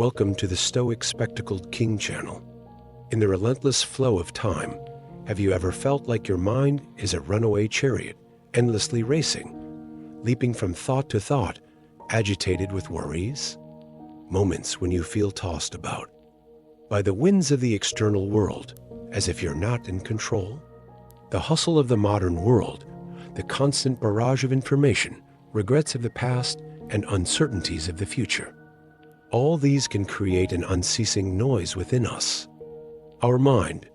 Welcome to the Stoic Spectacled King channel. In the relentless flow of time, have you ever felt like your mind is a runaway chariot, endlessly racing, leaping from thought to thought, agitated with worries? Moments when you feel tossed about by the winds of the external world, as if you're not in control? The hustle of the modern world, the constant barrage of information, regrets of the past, and uncertainties of the future. All these can create an unceasing noise within us. Our mind,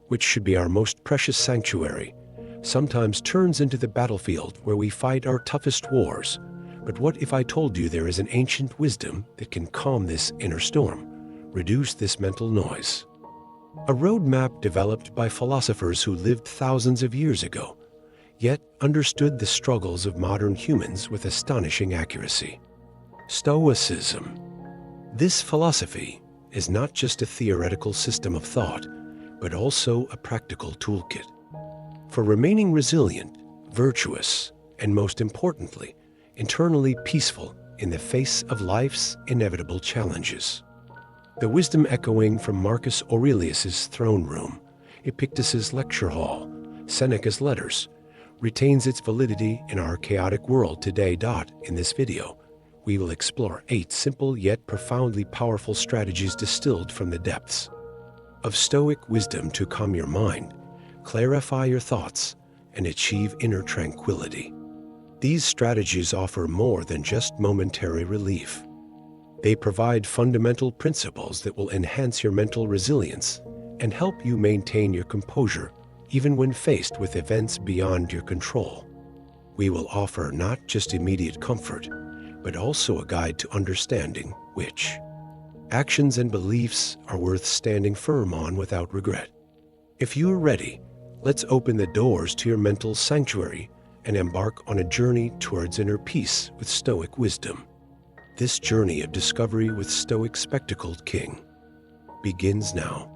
which should be our most precious sanctuary, sometimes turns into the battlefield where we fight our toughest wars. But what if I told you there is an ancient wisdom that can calm this inner storm, reduce this mental noise? A roadmap developed by philosophers who lived thousands of years ago, yet understood the struggles of modern humans with astonishing accuracy. Stoicism. This philosophy is not just a theoretical system of thought, but also a practical toolkit for remaining resilient, virtuous, and most importantly, internally peaceful in the face of life's inevitable challenges. The wisdom echoing from Marcus Aurelius's throne room, Epictetus's lecture hall, Seneca's letters, retains its validity in our chaotic world today. In this video, we will explore 8 simple yet profoundly powerful strategies distilled from the depths of Stoic wisdom to calm your mind, clarify your thoughts, and achieve inner tranquility. These strategies offer more than just momentary relief. They provide fundamental principles that will enhance your mental resilience and help you maintain your composure even when faced with events beyond your control. We will offer not just immediate comfort, but also a guide to understanding which actions and beliefs are worth standing firm on without regret. If you are ready, let's open the doors to your mental sanctuary and embark on a journey towards inner peace with Stoic wisdom. This journey of discovery with Stoic Spectacled King begins now.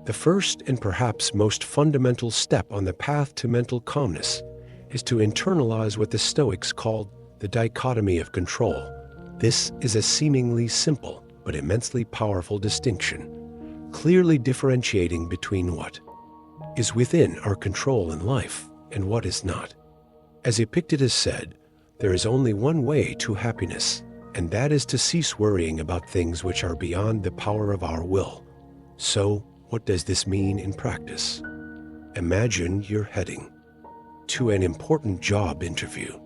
The first and perhaps most fundamental step on the path to mental calmness is to internalize what the Stoics called the dichotomy of control. This is a seemingly simple but immensely powerful distinction, clearly differentiating between what is within our control in life and what is not. As Epictetus said, there is only one way to happiness, and that is to cease worrying about things which are beyond the power of our will. So, what does this mean in practice? Imagine you're heading to an important job interview.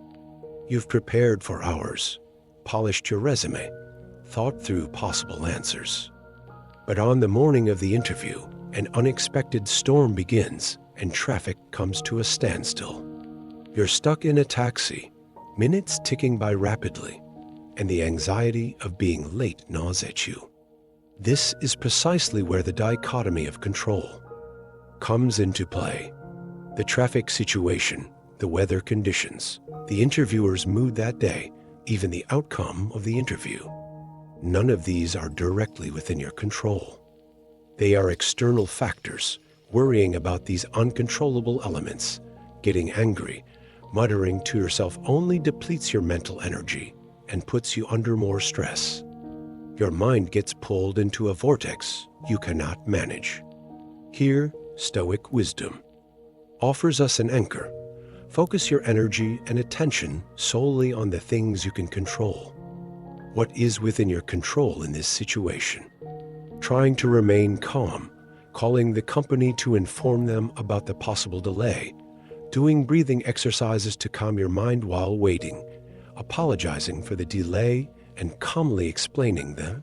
You've prepared for hours, polished your resume, thought through possible answers. But on the morning of the interview, an unexpected storm begins and traffic comes to a standstill. You're stuck in a taxi, minutes ticking by rapidly, and the anxiety of being late gnaws at you. This is precisely where the dichotomy of control comes into play. The traffic situation, the weather conditions, the interviewer's mood that day, even the outcome of the interview. None of these are directly within your control. They are external factors. Worrying about these uncontrollable elements, getting angry, muttering to yourself only depletes your mental energy and puts you under more stress. Your mind gets pulled into a vortex you cannot manage. Here, Stoic wisdom offers us an anchor. Focus your energy and attention solely on the things you can control. What is within your control in this situation? Trying to remain calm, calling the company to inform them about the possible delay, doing breathing exercises to calm your mind while waiting, apologizing for the delay and calmly explaining the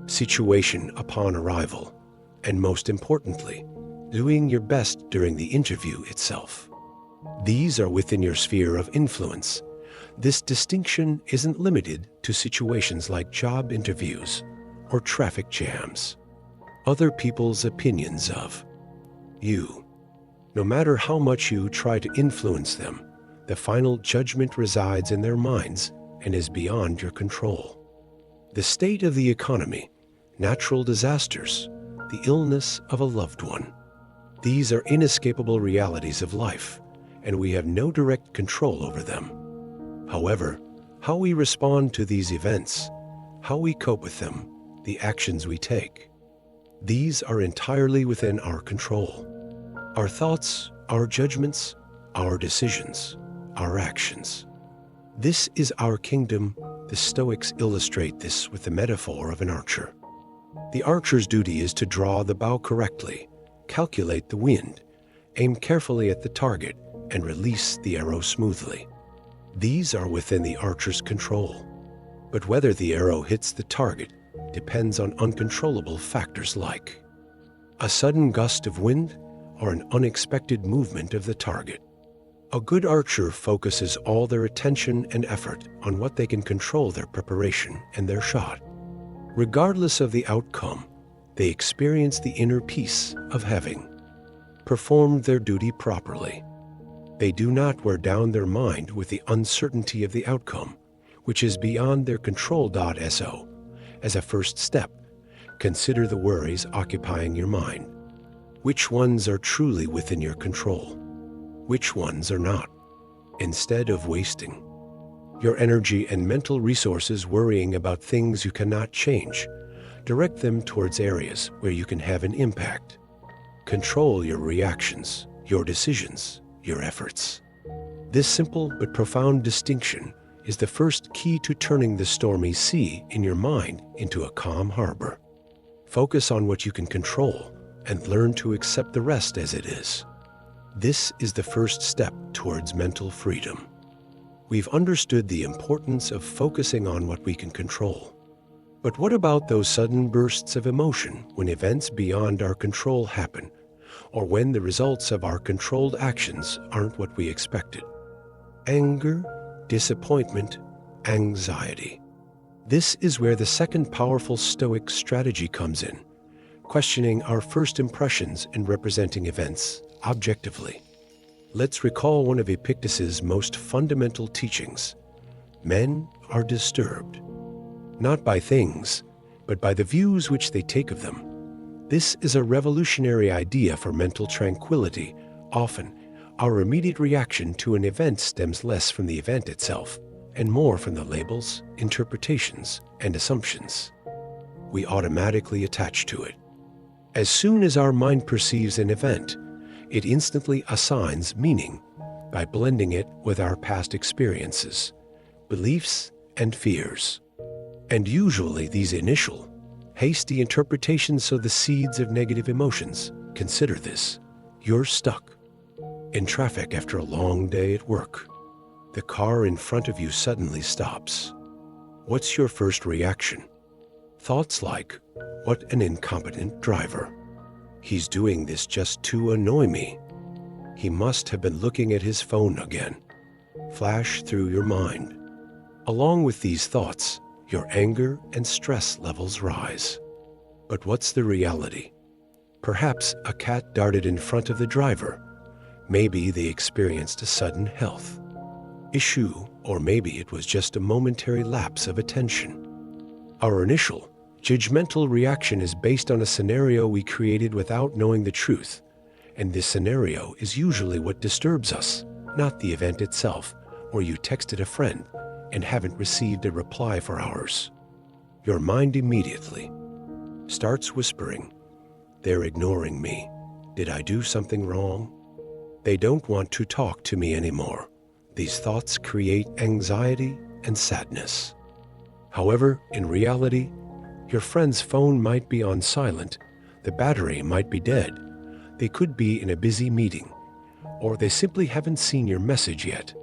situation upon arrival, and most importantly, doing your best during the interview itself. These are within your sphere of influence. This distinction isn't limited to situations like job interviews or traffic jams. Other people's opinions of you. No matter how much you try to influence them, the final judgment resides in their minds and is beyond your control. The state of the economy, natural disasters, the illness of a loved one. These are inescapable realities of life, and we have no direct control over them. However, how we respond to these events, how we cope with them, the actions we take. These are entirely within our control. Our thoughts, our judgments, our decisions, our actions. This is our kingdom. The Stoics illustrate this with the metaphor of an archer. The archer's duty is to draw the bow correctly, calculate the wind, aim carefully at the target, and release the arrow smoothly. These are within the archer's control. But whether the arrow hits the target depends on uncontrollable factors like a sudden gust of wind or an unexpected movement of the target. A good archer focuses all their attention and effort on what they can control: their preparation and their shot. Regardless of the outcome, they experience the inner peace of having performed their duty properly. They do not wear down their mind with the uncertainty of the outcome, which is beyond their control. So, as a first step, consider the worries occupying your mind. Which ones are truly within your control? Which ones are not? Instead of wasting your energy and mental resources worrying about things you cannot change, direct them towards areas where you can have an impact. Control your reactions, your decisions, your efforts. This simple but profound distinction is the first key to turning the stormy sea in your mind into a calm harbor. Focus on what you can control and learn to accept the rest as it is. This is the first step towards mental freedom. We've understood the importance of focusing on what we can control. But what about those sudden bursts of emotion when events beyond our control happen, or when the results of our controlled actions aren't what we expected? Anger, disappointment, anxiety. This is where the second powerful Stoic strategy comes in, questioning our first impressions and representing events objectively. Let's recall one of Epictetus's most fundamental teachings. Men are disturbed, not by things, but by the views which they take of them. This is a revolutionary idea for mental tranquility. Often, our immediate reaction to an event stems less from the event itself and more from the labels, interpretations, and assumptions we automatically attach to it. As soon as our mind perceives an event, it instantly assigns meaning by blending it with our past experiences, beliefs, and fears. And usually these initial, hasty interpretations sow the seeds of negative emotions. Consider this. You're stuck in traffic after a long day at work. The car in front of you suddenly stops. What's your first reaction? Thoughts like, "What an incompetent driver. He's doing this just to annoy me. He must have been looking at his phone again," flash through your mind. Along with these thoughts, your anger and stress levels rise. But what's the reality? Perhaps a cat darted in front of the driver. Maybe they experienced a sudden health issue, or maybe it was just a momentary lapse of attention. Our initial, judgmental reaction is based on a scenario we created without knowing the truth, and this scenario is usually what disturbs us, not the event itself, or you texted a friend and haven't received a reply for hours. Your mind immediately starts whispering, "They're ignoring me. Did I do something wrong? They don't want to talk to me anymore." These thoughts create anxiety and sadness. However, in reality, your friend's phone might be on silent, the battery might be dead, they could be in a busy meeting, or they simply haven't seen your message yet.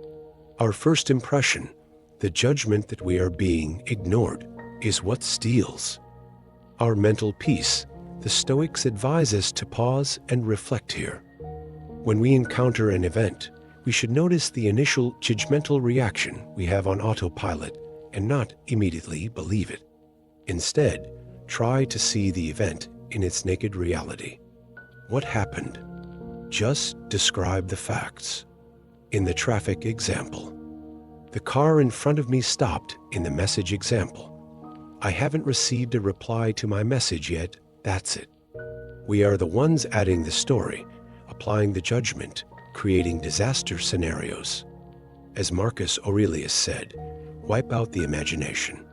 Our first impression, the judgment that we are being ignored, is what steals our mental peace. The Stoics advise us to pause and reflect here. When we encounter an event, we should notice the initial judgmental reaction we have on autopilot and not immediately believe it. Instead, try to see the event in its naked reality. What happened? Just describe the facts. In the traffic example, the car in front of me stopped. In the message example, I haven't received a reply to my message yet. That's it. We are the ones adding the story, applying the judgment, creating disaster scenarios. As Marcus Aurelius said, wipe out the imagination.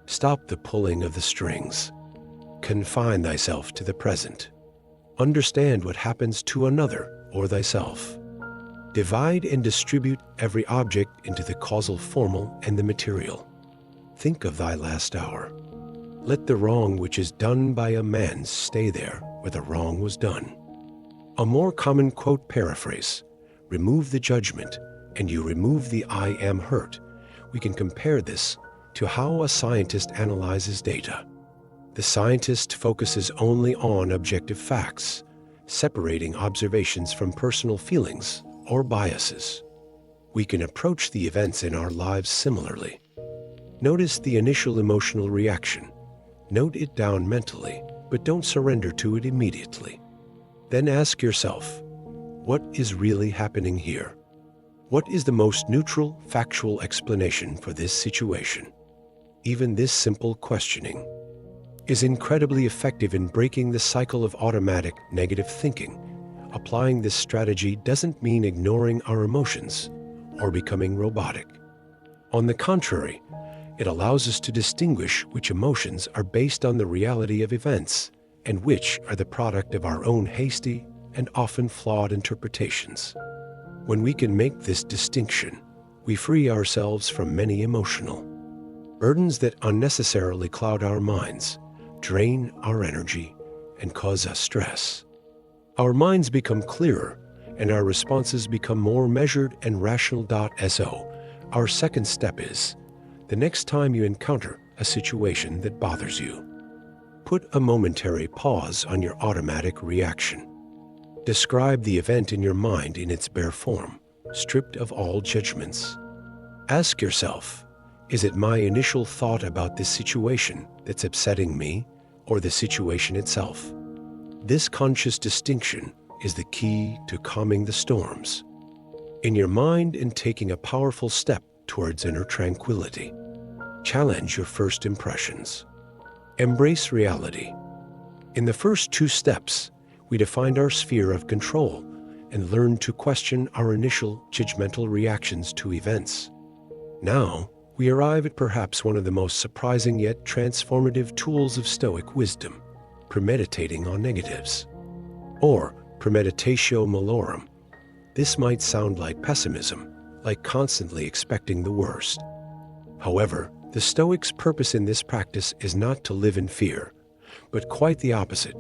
Stop the pulling of the strings. confine thyself to the present. Understand what happens to another or thyself. Divide and distribute every object into the causal formal and the material. Think of thy last hour. Let the wrong which is done by a man stay there where the wrong was done. A more common quote paraphrase, remove the judgment and you remove the I am hurt. We can compare this to how a scientist analyzes data. The scientist focuses only on objective facts, separating observations from personal feelings or biases. We can approach the events in our lives similarly. Notice the initial emotional reaction. Note it down mentally, but don't surrender to it immediately. Then ask yourself, what is really happening here? What is the most neutral, factual explanation for this situation? Even this simple questioning is incredibly effective in breaking the cycle of automatic negative thinking. Applying this strategy doesn't mean ignoring our emotions or becoming robotic. On the contrary, it allows us to distinguish which emotions are based on the reality of events and which are the product of our own hasty and often flawed interpretations. When we can make this distinction, we free ourselves from many emotional burdens that unnecessarily cloud our minds, drain our energy, and cause us stress. Our minds become clearer, and our responses become more measured and rational. So, our second step is, the next time you encounter a situation that bothers you, put a momentary pause on your automatic reaction. Describe the event in your mind in its bare form, stripped of all judgments. Ask yourself, is it my initial thought about this situation that's upsetting me, or the situation itself? This conscious distinction is the key to calming the storms in your mind and taking a powerful step towards inner tranquility. Challenge your first impressions. Embrace reality. In the first two steps, we defined our sphere of control and learned to question our initial judgmental reactions to events. Now, we arrive at perhaps one of the most surprising yet transformative tools of Stoic wisdom, premeditating on negatives, or premeditatio malorum. This might sound like pessimism, like constantly expecting the worst. However, the Stoics' purpose in this practice is not to live in fear, but quite the opposite,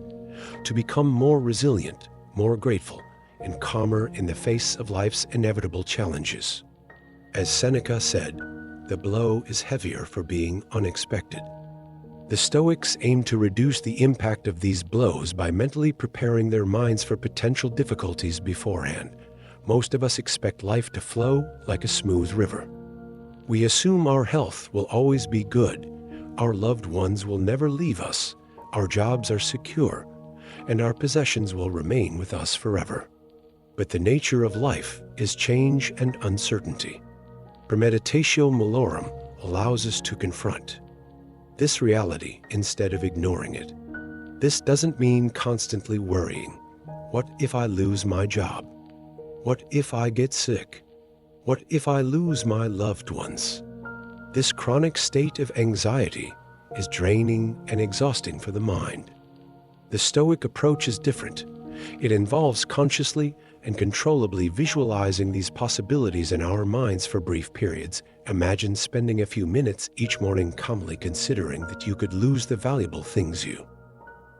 to become more resilient, more grateful, and calmer in the face of life's inevitable challenges. As Seneca said, the blow is heavier for being unexpected. The Stoics aim to reduce the impact of these blows by mentally preparing their minds for potential difficulties beforehand. Most of us expect life to flow like a smooth river. We assume our health will always be good, our loved ones will never leave us, our jobs are secure, and our possessions will remain with us forever. But the nature of life is change and uncertainty. Premeditatio malorum allows us to confront this reality instead of ignoring it. This doesn't mean constantly worrying. What if I lose my job? What if I get sick? What if I lose my loved ones? This chronic state of anxiety is draining and exhausting for the mind. The Stoic approach is different. It involves consciously and controllably visualizing these possibilities in our minds for brief periods. Imagine spending a few minutes each morning calmly considering that you could lose the valuable things you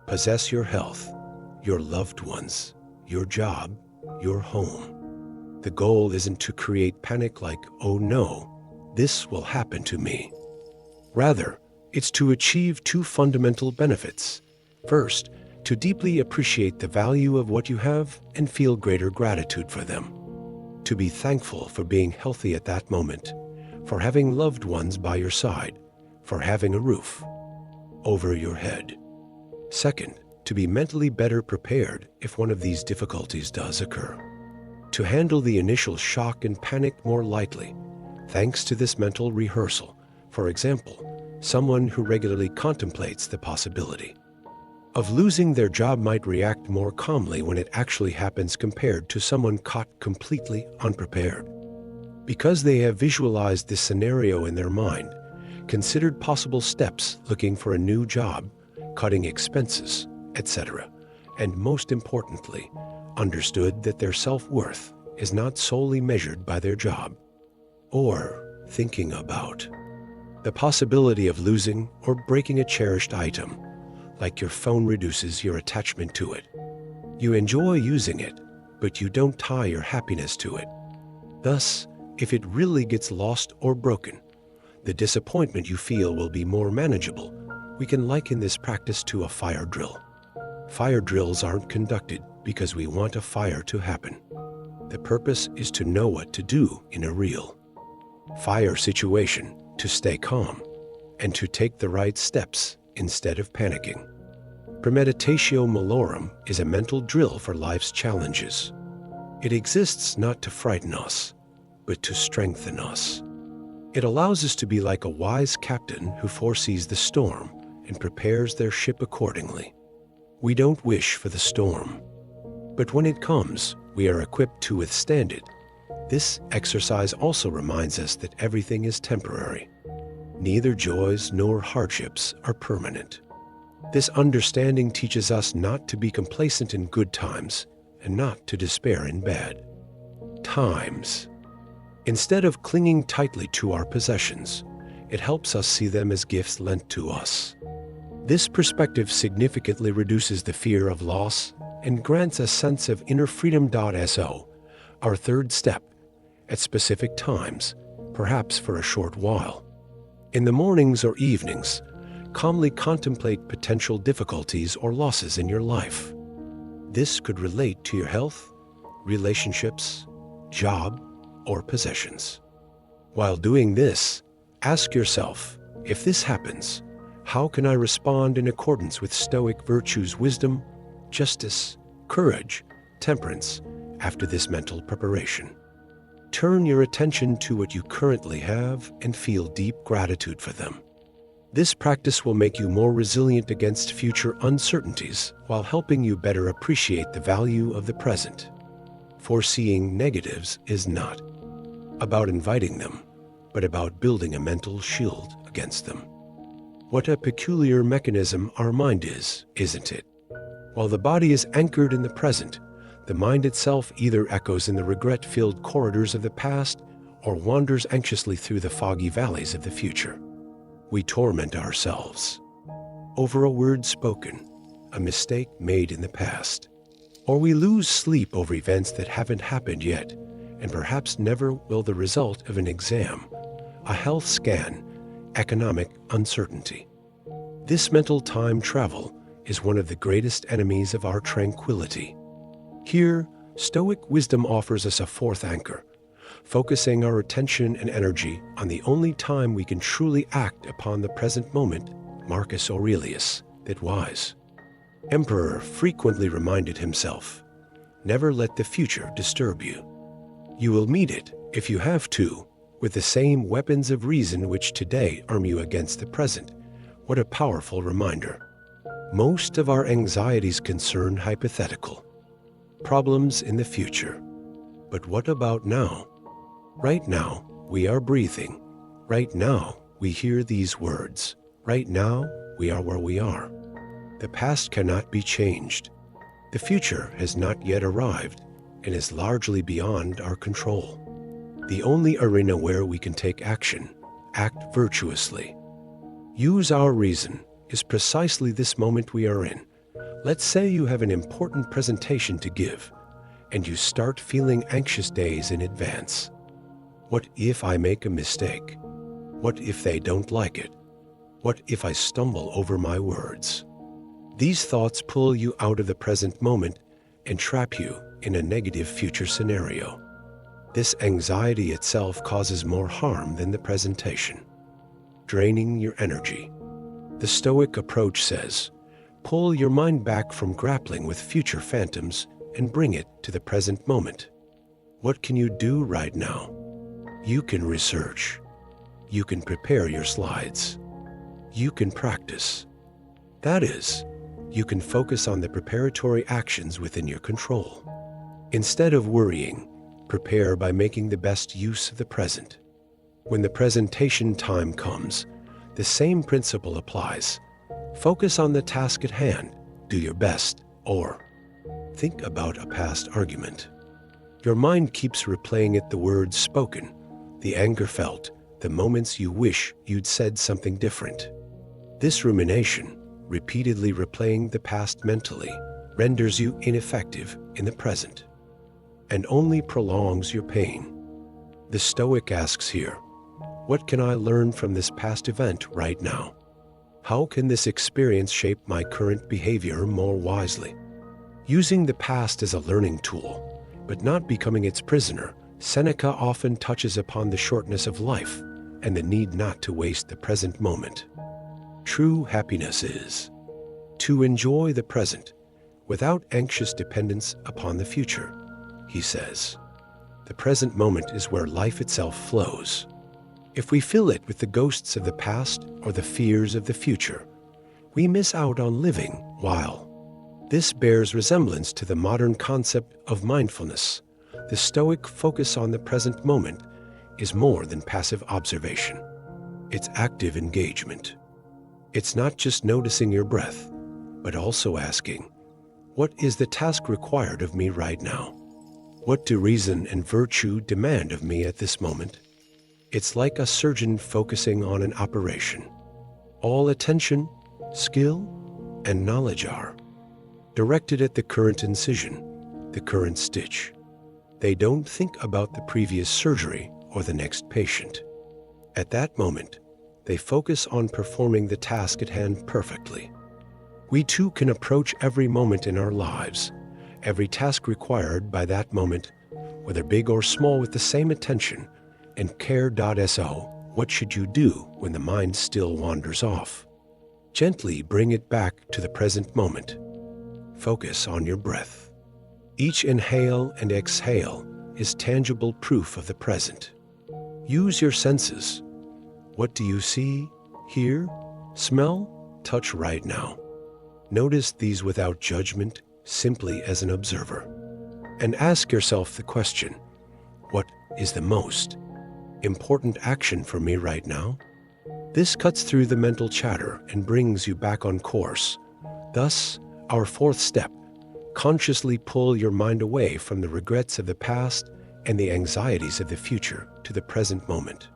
possess: your health, your loved ones, your job, your home. The goal isn't to create panic like, oh no, this will happen to me. Rather, it's to achieve two fundamental benefits. First, to deeply appreciate the value of what you have and feel greater gratitude for them. To be thankful for being healthy at that moment, for having loved ones by your side, for having a roof over your head. Second, to be mentally better prepared if one of these difficulties does occur. To handle the initial shock and panic more lightly, thanks to this mental rehearsal. For example, someone who regularly contemplates the possibility of losing their job might react more calmly when it actually happens compared to someone caught completely unprepared. Because they have visualized this scenario in their mind, considered possible steps looking for a new job, cutting expenses, etc., and most importantly, understood that their self-worth is not solely measured by their job. Or thinking about the possibility of losing or breaking a cherished item, like your phone reduces your attachment to it. You enjoy using it, but you don't tie your happiness to it. Thus, if it really gets lost or broken, the disappointment you feel will be more manageable. We can liken this practice to a fire drill. Fire drills aren't conducted because we want a fire to happen. The purpose is to know what to do in a real fire situation, to stay calm, and to take the right steps instead of panicking. Premeditatio malorum is a mental drill for life's challenges. It exists not to frighten us, but to strengthen us. It allows us to be like a wise captain who foresees the storm and prepares their ship accordingly. We don't wish for the storm, but when it comes, we are equipped to withstand it. This exercise also reminds us that everything is temporary. Neither joys nor hardships are permanent. This understanding teaches us not to be complacent in good times and not to despair in bad times. Instead of clinging tightly to our possessions, it helps us see them as gifts lent to us. This perspective significantly reduces the fear of loss and grants a sense of inner freedom. So, our third step, at specific times, perhaps for a short while. In the mornings or evenings, calmly contemplate potential difficulties or losses in your life. This could relate to your health, relationships, job, or possessions. While doing this, ask yourself, if this happens, how can I respond in accordance with Stoic virtues, wisdom, justice, courage, temperance, after this mental preparation? Turn your attention to what you currently have and feel deep gratitude for them. This practice will make you more resilient against future uncertainties while helping you better appreciate the value of the present. Foreseeing negatives is not about inviting them, but about building a mental shield against them. What a peculiar mechanism our mind is, isn't it? While the body is anchored in the present, the mind itself either echoes in the regret-filled corridors of the past or wanders anxiously through the foggy valleys of the future. We torment ourselves over a word spoken, a mistake made in the past, or we lose sleep over events that haven't happened yet and perhaps never will, the result of an exam, a health scan, economic uncertainty. This mental time travel is one of the greatest enemies of our tranquility. Here, Stoic wisdom offers us a fourth anchor, focusing our attention and energy on the only time we can truly act upon the present moment. Marcus Aurelius, that wise emperor, frequently reminded himself, never let the future disturb you. You will meet it, if you have to, with the same weapons of reason which today arm you against the present. What a powerful reminder. Most of our anxieties concern hypothetical problems in the future. But what about now? Right now, we are breathing. Right now, we hear these words. Right now, we are where we are. The past cannot be changed. The future has not yet arrived and is largely beyond our control. The only arena where we can take action, act virtuously, use our reason, is precisely this moment we are in. Let's say you have an important presentation to give, and you start feeling anxious days in advance. What if I make a mistake? What if they don't like it? What if I stumble over my words? These thoughts pull you out of the present moment and trap you in a negative future scenario. This anxiety itself causes more harm than the presentation, draining your energy. The Stoic approach says, pull your mind back from grappling with future phantoms and bring it to the present moment. What can you do right now? You can research. You can prepare your slides. You can practice. That is, you can focus on the preparatory actions within your control. Instead of worrying, prepare by making the best use of the present. When the presentation time comes, the same principle applies. Focus on the task at hand, do your best, or think about a past argument. Your mind keeps replaying it, the words spoken, the anger felt, the moments you wish you'd said something different. This rumination, repeatedly replaying the past mentally, renders you ineffective in the present and only prolongs your pain. The Stoic asks here, what can I learn from this past event right now? How can this experience shape my current behavior more wisely? Using the past as a learning tool, but not becoming its prisoner, Seneca often touches upon the shortness of life and the need not to waste the present moment. True happiness is to enjoy the present without anxious dependence upon the future, he says. The present moment is where life itself flows. If we fill it with the ghosts of the past or the fears of the future, we miss out on living while. This bears resemblance to the modern concept of mindfulness. The Stoic focus on the present moment is more than passive observation. It's active engagement. It's not just noticing your breath, but also asking, what is the task required of me right now? What do reason and virtue demand of me at this moment? It's like a surgeon focusing on an operation. All attention, skill, and knowledge are directed at the current incision, the current stitch. They don't think about the previous surgery or the next patient. At that moment, they focus on performing the task at hand perfectly. We too can approach every moment in our lives, every task required by that moment, whether big or small, with the same attention and care.so. What should you do when the mind still wanders off? Gently bring it back to the present moment. Focus on your breath. Each inhale and exhale is tangible proof of the present. Use your senses. What do you see, hear, smell, touch right now? Notice these without judgment, simply as an observer. And ask yourself the question, what is the most important action for me right now? This cuts through the mental chatter and brings you back on course. Thus, our fourth step, consciously pull your mind away from the regrets of the past and the anxieties of the future to the present moment.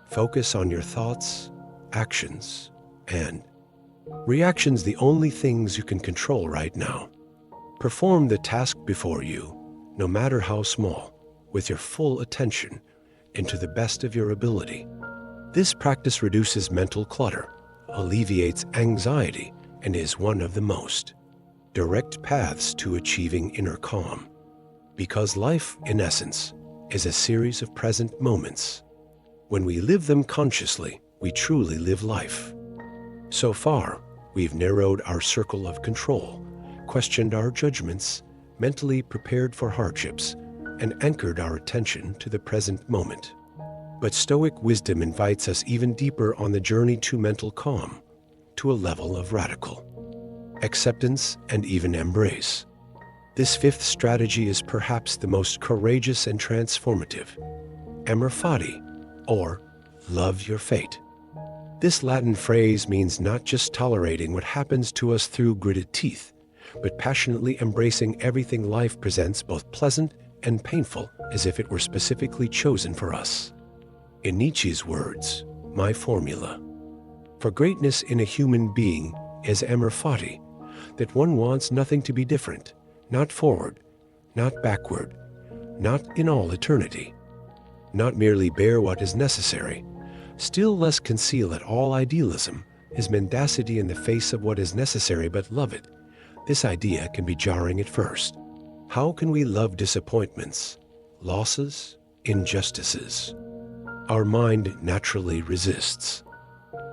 Focus on your thoughts, actions, and reactions, the only things you can control right now. Perform the task before you, no matter how small, with your full attention and to the best of your ability. This practice reduces mental clutter, alleviates anxiety, and is one of the most direct paths to achieving inner calm. Because life, in essence, is a series of present moments. When we live them consciously, we truly live life. So far, we've narrowed our circle of control, questioned our judgments, mentally prepared for hardships, and anchored our attention to the present moment. But Stoic wisdom invites us even deeper on the journey to mental calm, to a level of radical acceptance and even embrace. This fifth strategy is perhaps the most courageous and transformative. Amor fati, or love your fate. This Latin phrase means not just tolerating what happens to us through gritted teeth, but passionately embracing everything life presents, both pleasant and painful, as if it were specifically chosen for us. In Nietzsche's words, my formula for greatness in a human being is amor fati, that one wants nothing to be different, not forward, not backward, not in all eternity. Not merely bear what is necessary, still less conceal at all idealism, is mendacity in the face of what is necessary, but love it. This idea can be jarring at first. How can we love disappointments, losses, injustices? Our mind naturally resists.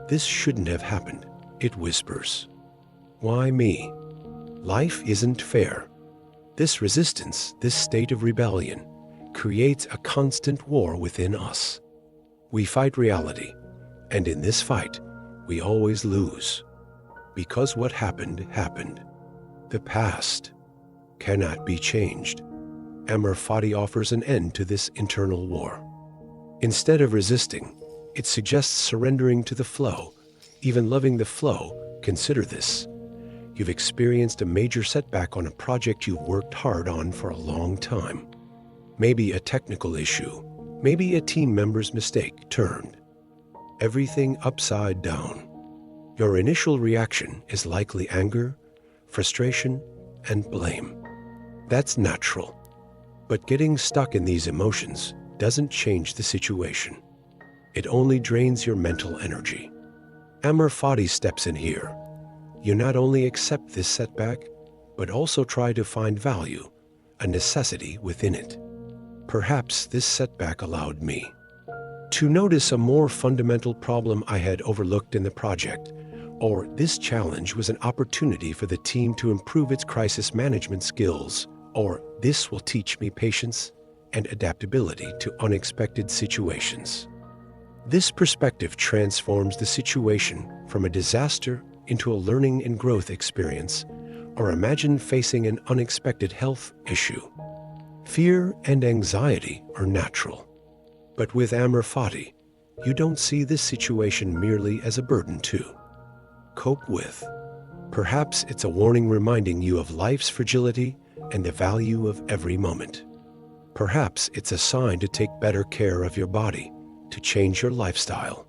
This shouldn't have happened, it whispers. Why me? Life isn't fair. This resistance, this state of rebellion, creates a constant war within us. We fight reality, and in this fight, we always lose. Because what happened, happened. The past cannot be changed. Amor fati offers an end to this internal war. Instead of resisting, it suggests surrendering to the flow. Even loving the flow Consider this. You've experienced a major setback on a project you've worked hard on for a long time. Maybe a technical issue, maybe a team member's mistake turned everything upside down. Your initial reaction is likely anger, frustration, and blame. That's natural. But getting stuck in these emotions doesn't change the situation. It only drains your mental energy. Amor Fati steps in here. You not only accept this setback, but also try to find value, a necessity within it. Perhaps this setback allowed me to notice a more fundamental problem I had overlooked in the project, or this challenge was an opportunity for the team to improve its crisis management skills, or this will teach me patience and adaptability to unexpected situations. This perspective transforms the situation from a disaster into a learning and growth experience, or imagine facing an unexpected health issue. Fear and anxiety are natural. But with Amor Fati, you don't see this situation merely as a burden to cope with. Perhaps it's a warning reminding you of life's fragility and the value of every moment. Perhaps it's a sign to take better care of your body, to change your lifestyle.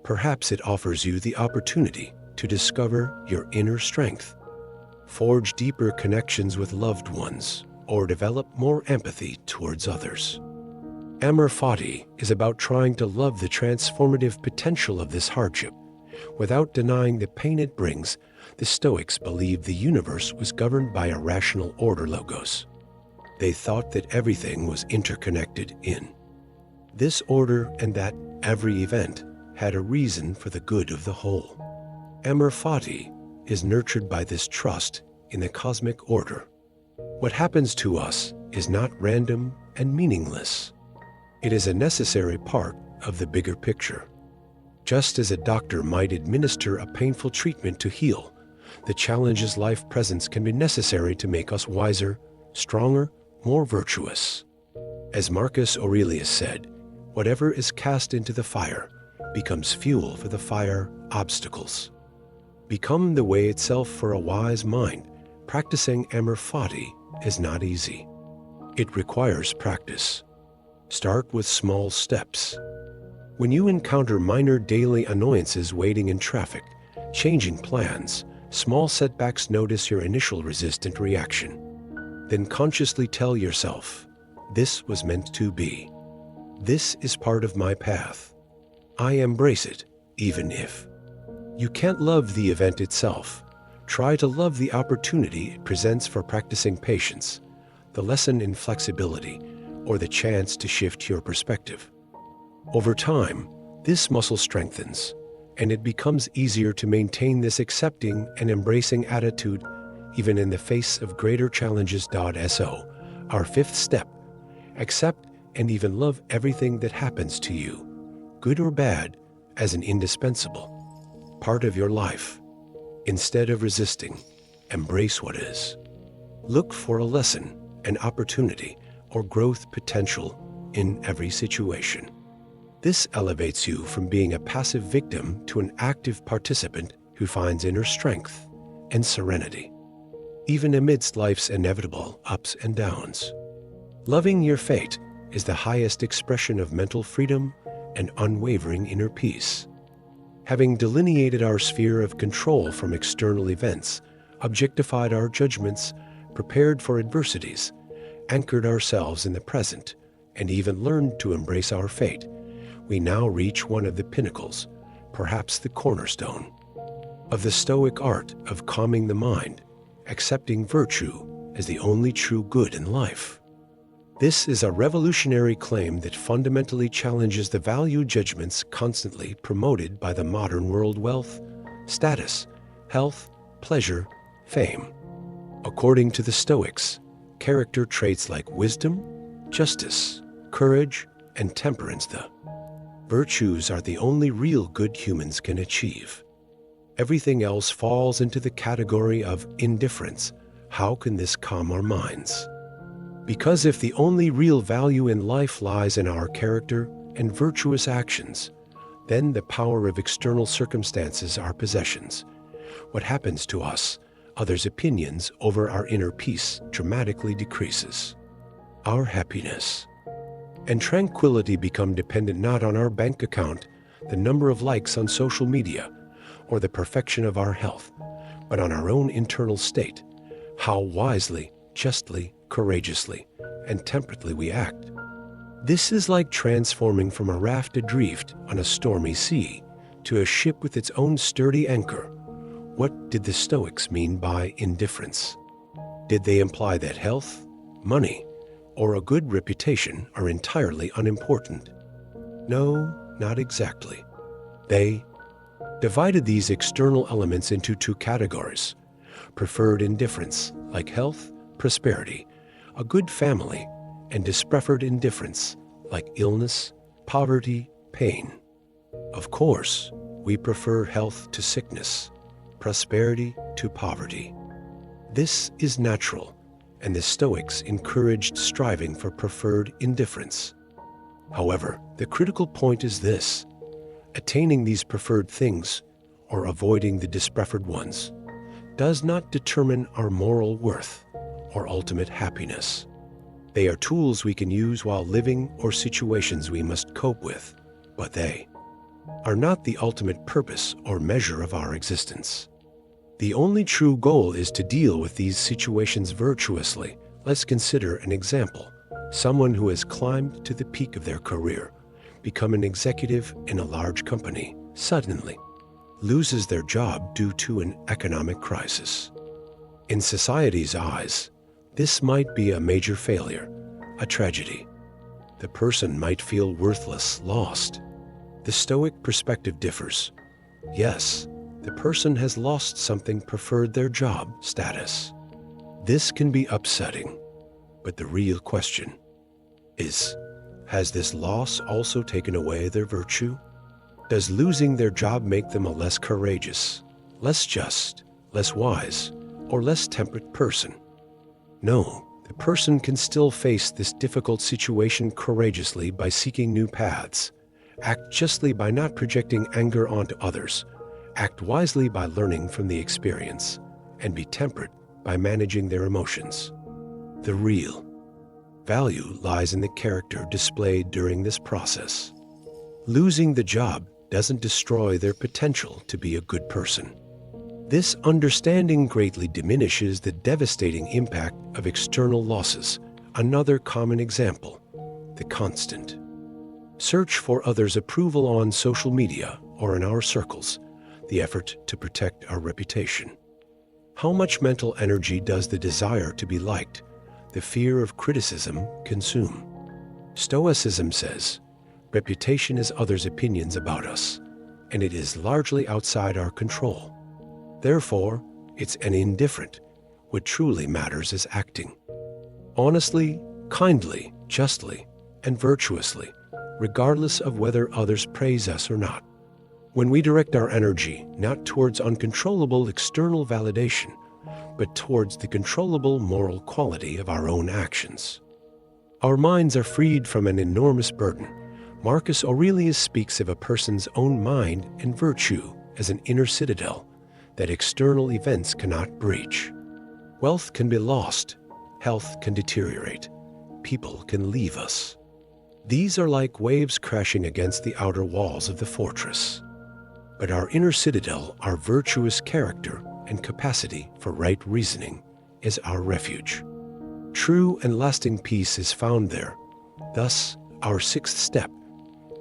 Perhaps it offers you the opportunity to discover your inner strength, forge deeper connections with loved ones, or develop more empathy towards others. Amor Fati is about trying to love the transformative potential of this hardship. Without denying the pain it brings, the Stoics believed the universe was governed by a rational order logos. They thought that everything was interconnected in this order and that every event had a reason for the good of the whole. Amor Fati is nurtured by this trust in the cosmic order. What happens to us is not random and meaningless. It is a necessary part of the bigger picture. Just as a doctor might administer a painful treatment to heal, the challenges life presents can be necessary to make us wiser, stronger, more virtuous. As Marcus Aurelius said, whatever is cast into the fire becomes fuel for the fire obstacles. Become the way itself for a wise mind. Practicing Amor Fati is not easy. It requires practice. Start with small steps. When you encounter minor daily annoyances waiting in traffic, changing plans, small setbacks, notice your initial resistant reaction. Then consciously tell yourself, this was meant to be. This is part of my path. I embrace it, even if you can't love the event itself. Try to love the opportunity it presents for practicing patience, the lesson in flexibility, or the chance to shift your perspective. Over time, this muscle strengthens, and it becomes easier to maintain this accepting and embracing attitude even in the face of greater challenges. So, our fifth step, accept and even love everything that happens to you, good or bad, as an indispensable part of your life. Instead of resisting, embrace what is. Look for a lesson, an opportunity, or growth potential in every situation. This elevates you from being a passive victim to an active participant who finds inner strength and serenity, even amidst life's inevitable ups and downs. Loving your fate is the highest expression of mental freedom and unwavering inner peace. Having delineated our sphere of control from external events, objectified our judgments, prepared for adversities, anchored ourselves in the present, and even learned to embrace our fate, we now reach one of the pinnacles, perhaps the cornerstone, of the Stoic art of calming the mind, accepting virtue as the only true good in life. This is a revolutionary claim that fundamentally challenges the value judgments constantly promoted by the modern world: wealth, status, health, pleasure, fame. According to the Stoics, character traits like wisdom, justice, courage, and temperance, the virtues, are the only real good humans can achieve. Everything else falls into the category of indifference. How can this calm our minds? Because if the only real value in life lies in our character and virtuous actions, then the power of external circumstances, our possessions, what happens to us, others' opinions over our inner peace dramatically decreases. Our happiness and tranquility become dependent not on our bank account, the number of likes on social media, or the perfection of our health, but on our own internal state, how wisely, justly, courageously, and temperately we act. This is like transforming from a raft adrift on a stormy sea to a ship with its own sturdy anchor. What did the Stoics mean by indifference? Did they imply that health, money, or a good reputation are entirely unimportant? No, not exactly. They divided these external elements into two categories: preferred indifference, like health, prosperity, a good family, and dispreferred indifference, like illness, poverty, pain. Of course, we prefer health to sickness, prosperity to poverty. This is natural, and the Stoics encouraged striving for preferred indifference. However, the critical point is this: attaining these preferred things, or avoiding the dispreferred ones, does not determine our moral worth or ultimate happiness. They are tools we can use while living or situations we must cope with, but they are not the ultimate purpose or measure of our existence. The only true goal is to deal with these situations virtuously. Let's consider an example. Someone who has climbed to the peak of their career, become an executive in a large company, suddenly loses their job due to an economic crisis. In society's eyes, this might be a major failure, a tragedy. The person might feel worthless, lost. The Stoic perspective differs. Yes, the person has lost something, preferred their job status. This can be upsetting, but the real question is, has this loss also taken away their virtue? Does losing their job make them a less courageous, less just, less wise, or less temperate person? No, the person can still face this difficult situation courageously by seeking new paths, act justly by not projecting anger onto others, act wisely by learning from the experience, and be temperate by managing their emotions. The real value lies in the character displayed during this process. Losing the job doesn't destroy their potential to be a good person. This understanding greatly diminishes the devastating impact of external losses. Another common example, the constant search for others' approval on social media or in our circles, the effort to protect our reputation. How much mental energy does the desire to be liked, the fear of criticism, consume? Stoicism says, reputation is others' opinions about us, and it is largely outside our control. Therefore, it's an indifferent. What truly matters is acting honestly, kindly, justly, and virtuously, regardless of whether others praise us or not. When we direct our energy not towards uncontrollable external validation, but towards the controllable moral quality of our own actions, our minds are freed from an enormous burden. Marcus Aurelius speaks of a person's own mind and virtue as an inner citadel that external events cannot breach. Wealth can be lost, health can deteriorate, people can leave us. These are like waves crashing against the outer walls of the fortress. But our inner citadel, our virtuous character and capacity for right reasoning, is our refuge. True and lasting peace is found there. Thus, our sixth step,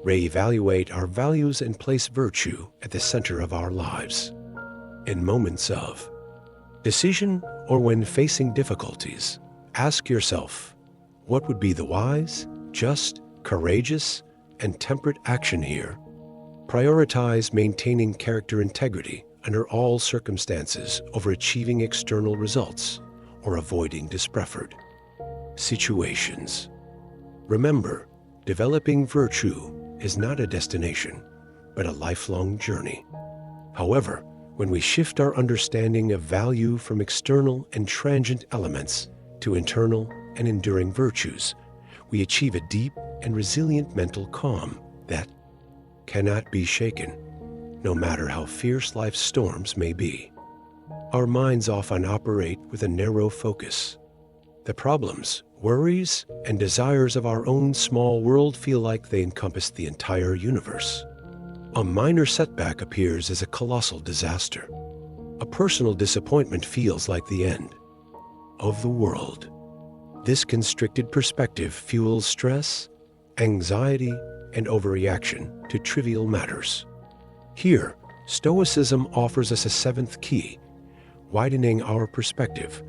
reevaluate our values and place virtue at the center of our lives. In moments of decision or when facing difficulties, ask yourself, what would be the wise, just, courageous, and temperate action here? Prioritize maintaining character integrity under all circumstances over achieving external results or avoiding dispreferred situations. Remember, developing virtue is not a destination, but a lifelong journey. However, when we shift our understanding of value from external and transient elements to internal and enduring virtues, we achieve a deep and resilient mental calm that cannot be shaken, no matter how fierce life's storms may be. our minds often operate with a narrow focus. The problems, worries, and desires of our own small world feel like they encompass the entire universe. A minor setback appears as a colossal disaster. A personal disappointment feels like the end of the world. This constricted perspective fuels stress, anxiety, and overreaction to trivial matters. Here, Stoicism offers us a seventh key, widening our perspective,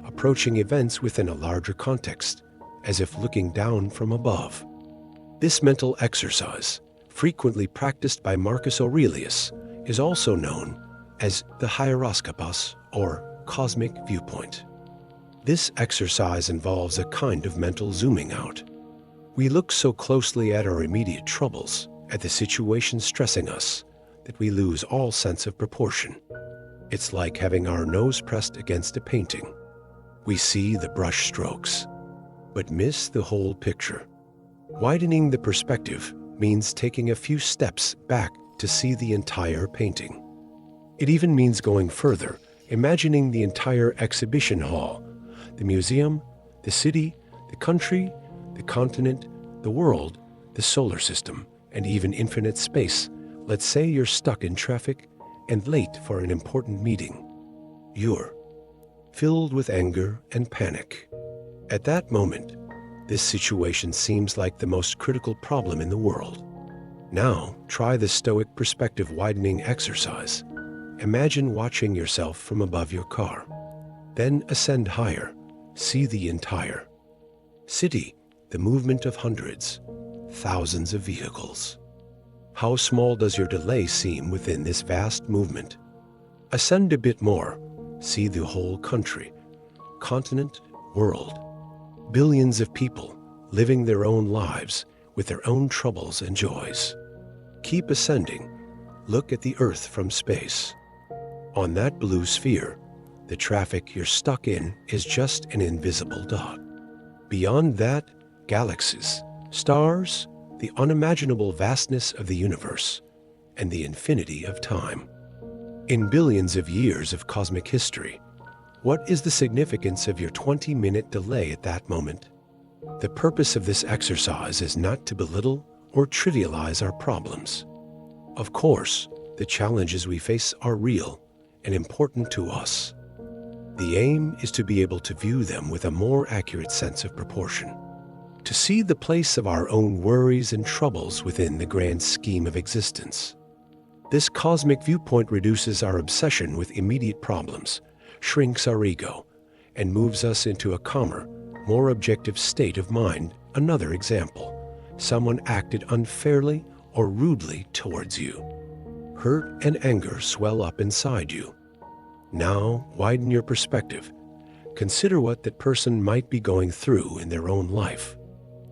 approaching events within a larger context, as if looking down from above. This mental exercise, frequently practiced by Marcus Aurelius, is also known as the hieroskopos, or cosmic viewpoint. This exercise involves a kind of mental zooming out. We look so closely at our immediate troubles, at the situation stressing us, that we lose all sense of proportion. It's like having our nose pressed against a painting. We see the brush strokes, but miss the whole picture. Widening the perspective means taking a few steps back to see the entire painting. It even means going further, imagining the entire exhibition hall, the museum, the city, the country, the continent, the world, the solar system, and even infinite space. Let's say you're stuck in traffic and late for an important meeting. You're filled with anger and panic. At that moment, this situation seems like the most critical problem in the world. Now, try the Stoic perspective widening exercise. Imagine watching yourself from above your car. Then ascend higher. See the entire city, the movement of hundreds, thousands of vehicles. How small does your delay seem within this vast movement? Ascend a bit more. See the whole country, continent, world. Billions of people living their own lives with their own troubles and joys. Keep ascending. Look at the Earth from space. On that blue sphere, the traffic you're stuck in is just an invisible dot. Beyond that, galaxies, stars, the unimaginable vastness of the universe, and the infinity of time. In billions of years of cosmic history, what is the significance of your 20-minute delay at that moment? The purpose of this exercise is not to belittle or trivialize our problems. Of course, the challenges we face are real and important to us. The aim is to be able to view them with a more accurate sense of proportion, to see the place of our own worries and troubles within the grand scheme of existence. This cosmic viewpoint reduces our obsession with immediate problems, shrinks our ego, and moves us into a calmer, more objective state of mind. Another example: someone acted unfairly or rudely towards you. Hurt and anger swell up inside you. Now, widen your perspective. Consider what that person might be going through in their own life.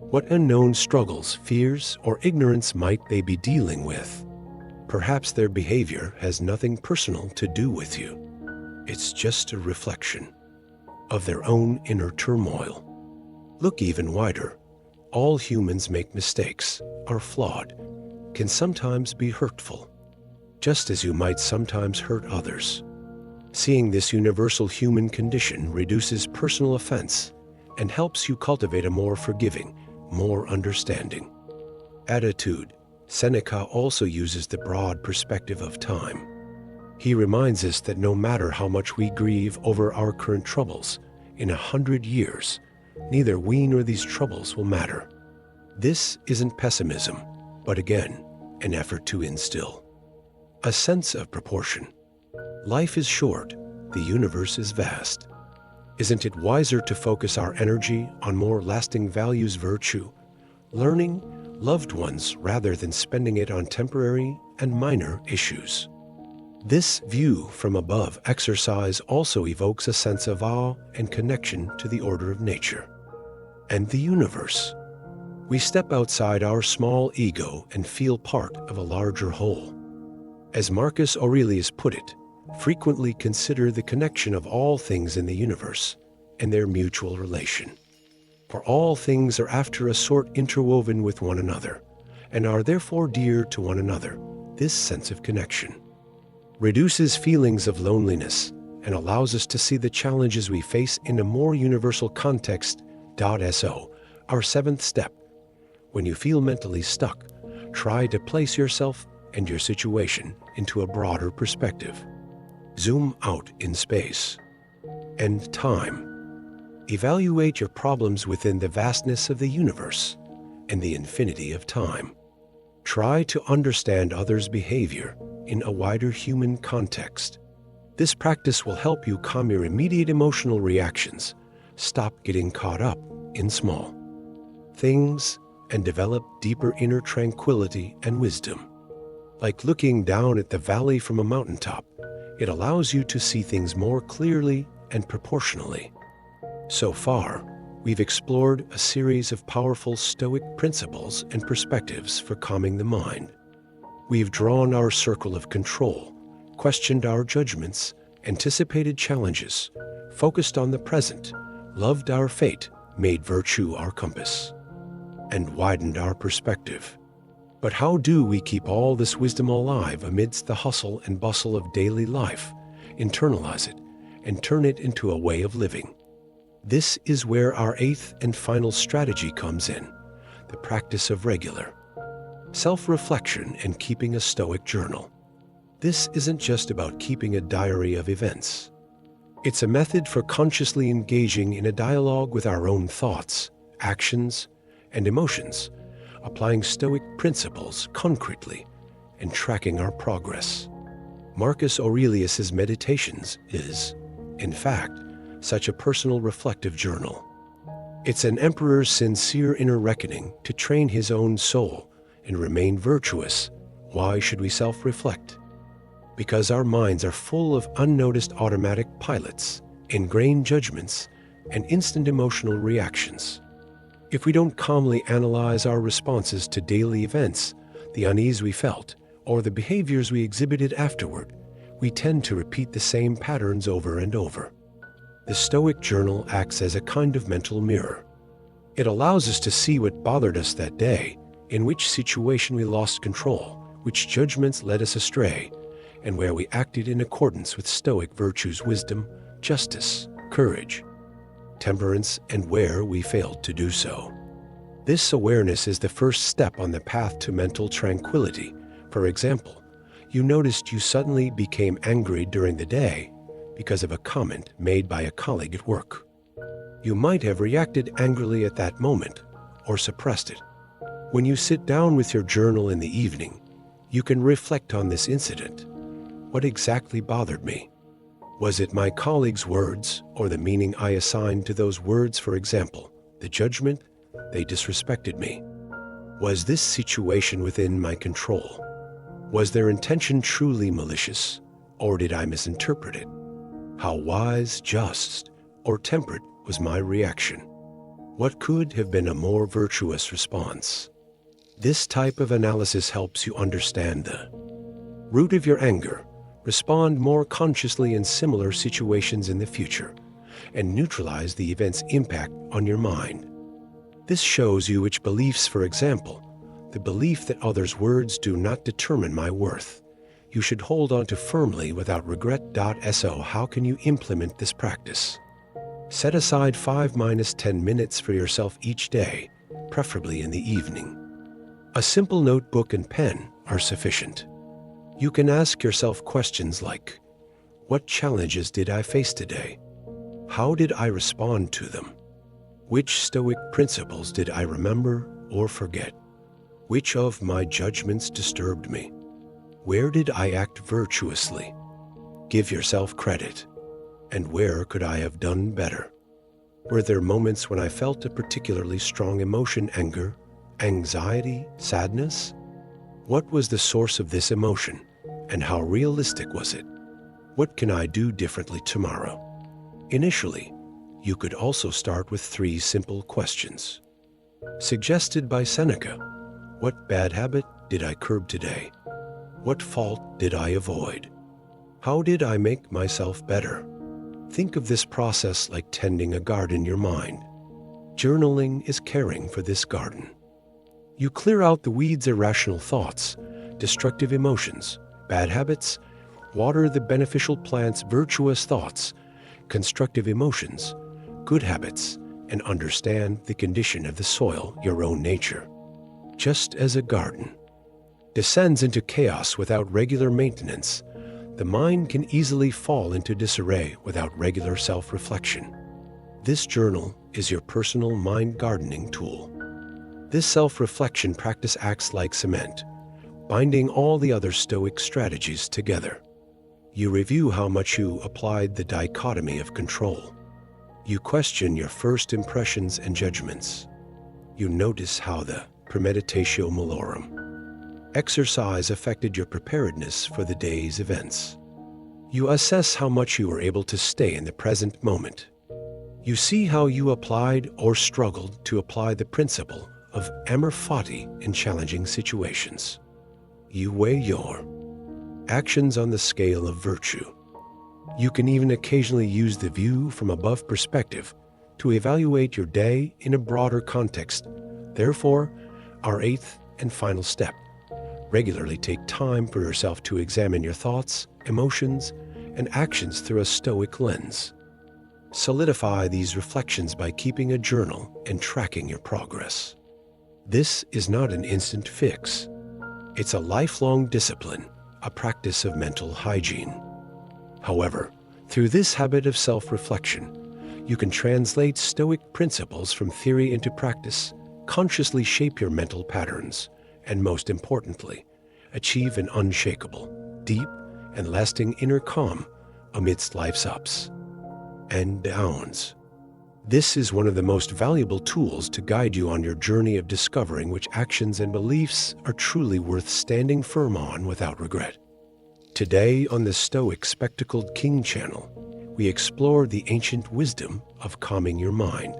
What unknown struggles, fears, or ignorance might they be dealing with? Perhaps their behavior has nothing personal to do with you. It's just a reflection of their own inner turmoil. Look even wider. All humans make mistakes, are flawed, can sometimes be hurtful, just as you might sometimes hurt others. Seeing this universal human condition reduces personal offense and helps you cultivate a more forgiving, more understanding attitude. Seneca also uses the broad perspective of time. He reminds us that no matter how much we grieve over our current troubles, in 100 years, neither we nor these troubles will matter. This isn't pessimism, but again, an effort to instill a sense of proportion. Life is short, the universe is vast. Isn't it wiser to focus our energy on more lasting values, virtue, learning, loved ones, rather than spending it on temporary and minor issues? This view from above exercise also evokes a sense of awe and connection to the order of nature and the universe. We step outside our small ego and feel part of a larger whole. As Marcus Aurelius put it, frequently consider the connection of all things in the universe and their mutual relation. For all things are after a sort interwoven with one another, and are therefore dear to one another. This sense of connection reduces feelings of loneliness and allows us to see the challenges we face in a more universal context. So, our seventh step. When you feel mentally stuck, try to place yourself and your situation into a broader perspective. Zoom out in space and time. Evaluate your problems within the vastness of the universe and the infinity of time. Try to understand others' behavior in a wider human context. This practice will help you calm your immediate emotional reactions, stop getting caught up in small things, and develop deeper inner tranquility and wisdom. Like looking down at the valley from a mountaintop, it allows you to see things more clearly and proportionally. So far, we've explored a series of powerful Stoic principles and perspectives for calming the mind. We've drawn our circle of control, questioned our judgments, anticipated challenges, focused on the present, loved our fate, made virtue our compass, and widened our perspective. But how do we keep all this wisdom alive amidst the hustle and bustle of daily life, internalize it, and turn it into a way of living? This is where our eighth and final strategy comes in, the practice of regular self-reflection and keeping a Stoic journal. This isn't just about keeping a diary of events. It's a method for consciously engaging in a dialogue with our own thoughts, actions, and emotions, applying Stoic principles concretely and tracking our progress. Marcus Aurelius's Meditations is, in fact, such a personal reflective journal. It's an emperor's sincere inner reckoning to train his own soul and remain virtuous. Why should we self-reflect? Because our minds are full of unnoticed automatic pilots, ingrained judgments, and instant emotional reactions. If we don't calmly analyze our responses to daily events, the unease we felt, or the behaviors we exhibited afterward, we tend to repeat the same patterns over and over. The Stoic journal acts as a kind of mental mirror. It allows us to see what bothered us that day, in which situation we lost control, which judgments led us astray, and where we acted in accordance with Stoic virtues, wisdom, justice, courage, temperance, and where we failed to do so. This awareness is the first step on the path to mental tranquility. For example, you noticed you suddenly became angry during the day because of a comment made by a colleague at work. You might have reacted angrily at that moment or suppressed it. When you sit down with your journal in the evening, you can reflect on this incident. What exactly bothered me? Was it my colleague's words or the meaning I assigned to those words? For example, the judgment they disrespected me. Was this situation within my control? Was their intention truly malicious, or did I misinterpret it? How wise, just, or temperate was my reaction? What could have been a more virtuous response? This type of analysis helps you understand the root of your anger, respond more consciously in similar situations in the future, and neutralize the event's impact on your mind. This shows you which beliefs, for example, the belief that others' words do not determine my worth, you should hold on to firmly without regret. So how can you implement this practice? Set aside 5-10 minutes for yourself each day, preferably in the evening. A simple notebook and pen are sufficient. You can ask yourself questions like, what challenges did I face today? How did I respond to them? Which Stoic principles did I remember or forget? Which of my judgments disturbed me? Where did I act virtuously? Give yourself credit. And where could I have done better? Were there moments when I felt a particularly strong emotion, anger, anxiety, sadness? What was the source of this emotion, and how realistic was it? What can I do differently tomorrow? Initially, you could also start with 3 simple questions. Suggested by Seneca, what bad habit did I curb today? What fault did I avoid? How did I make myself better? Think of this process like tending a garden in your mind. Journaling is caring for this garden. You clear out the weeds, irrational thoughts, destructive emotions, bad habits, Water the beneficial plant's virtuous thoughts, constructive emotions, good habits, and understand the condition of the soil, your own nature. Just as a garden descends into chaos without regular maintenance, the mind can easily fall into disarray without regular self-reflection. This journal is your personal mind gardening tool. This self-reflection practice acts like cement, binding all the other Stoic strategies together. You review how much you applied the dichotomy of control. You question your first impressions and judgments. You notice how the premeditatio malorum exercise affected your preparedness for the day's events. You assess how much you were able to stay in the present moment. You see how you applied or struggled to apply the principle of amor fati in challenging situations. You weigh your actions on the scale of virtue. You can even occasionally use the view from above perspective to evaluate your day in a broader context. Therefore, our eighth and final step: regularly take time for yourself to examine your thoughts, emotions, and actions through a Stoic lens. Solidify these reflections by keeping a journal and tracking your progress. This is not an instant fix. It's a lifelong discipline, a practice of mental hygiene. However, through this habit of self-reflection, you can translate Stoic principles from theory into practice, consciously shape your mental patterns, and most importantly, achieve an unshakable, deep, and lasting inner calm amidst life's ups and downs. This is one of the most valuable tools to guide you on your journey of discovering which actions and beliefs are truly worth standing firm on without regret. Today on the Stoic Spectacled King channel, we explore the ancient wisdom of calming your mind.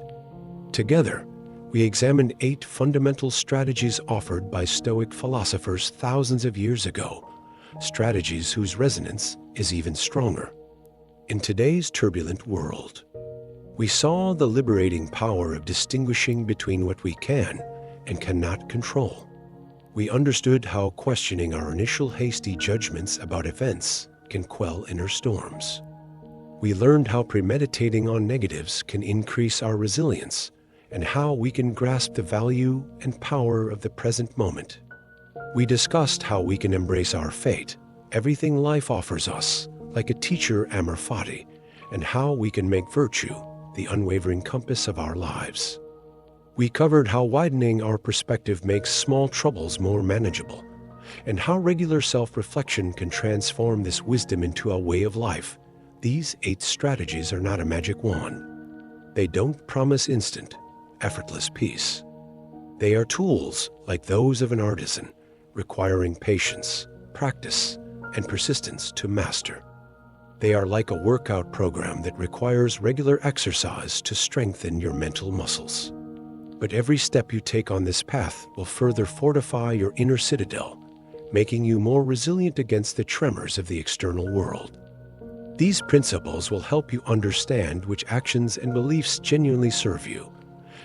Together, we examined 8 fundamental strategies offered by Stoic philosophers thousands of years ago, strategies whose resonance is even stronger. In today's turbulent world, we saw the liberating power of distinguishing between what we can and cannot control. We understood how questioning our initial hasty judgments about events can quell inner storms. We learned how premeditating on negatives can increase our resilience, and how we can grasp the value and power of the present moment. We discussed how we can embrace our fate, everything life offers us, like a teacher amor fati, and how we can make virtue the unwavering compass of our lives. We covered how widening our perspective makes small troubles more manageable, and how regular self-reflection can transform this wisdom into a way of life. These 8 strategies are not a magic wand. They don't promise instant, effortless peace. They are tools like those of an artisan, requiring patience, practice, and persistence to master. They are like a workout program that requires regular exercise to strengthen your mental muscles. But every step you take on this path will further fortify your inner citadel, making you more resilient against the tremors of the external world. These principles will help you understand which actions and beliefs genuinely serve you,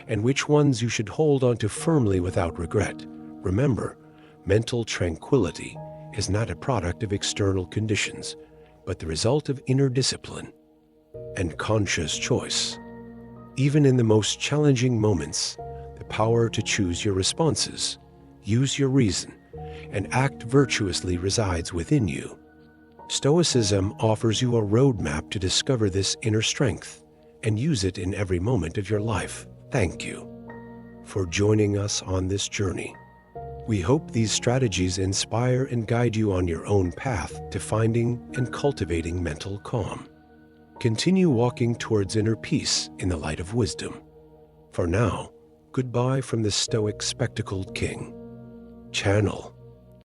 and which ones you should hold onto firmly without regret. Remember, mental tranquility is not a product of external conditions, but the result of inner discipline and conscious choice. Even in the most challenging moments, the power to choose your responses, use your reason, and act virtuously resides within you. Stoicism offers you a roadmap to discover this inner strength and use it in every moment of your life. Thank you for joining us on this journey. We hope these strategies inspire and guide you on your own path to finding and cultivating mental calm. Continue walking towards inner peace in the light of wisdom. For now, goodbye from the Stoic Spectacled King channel.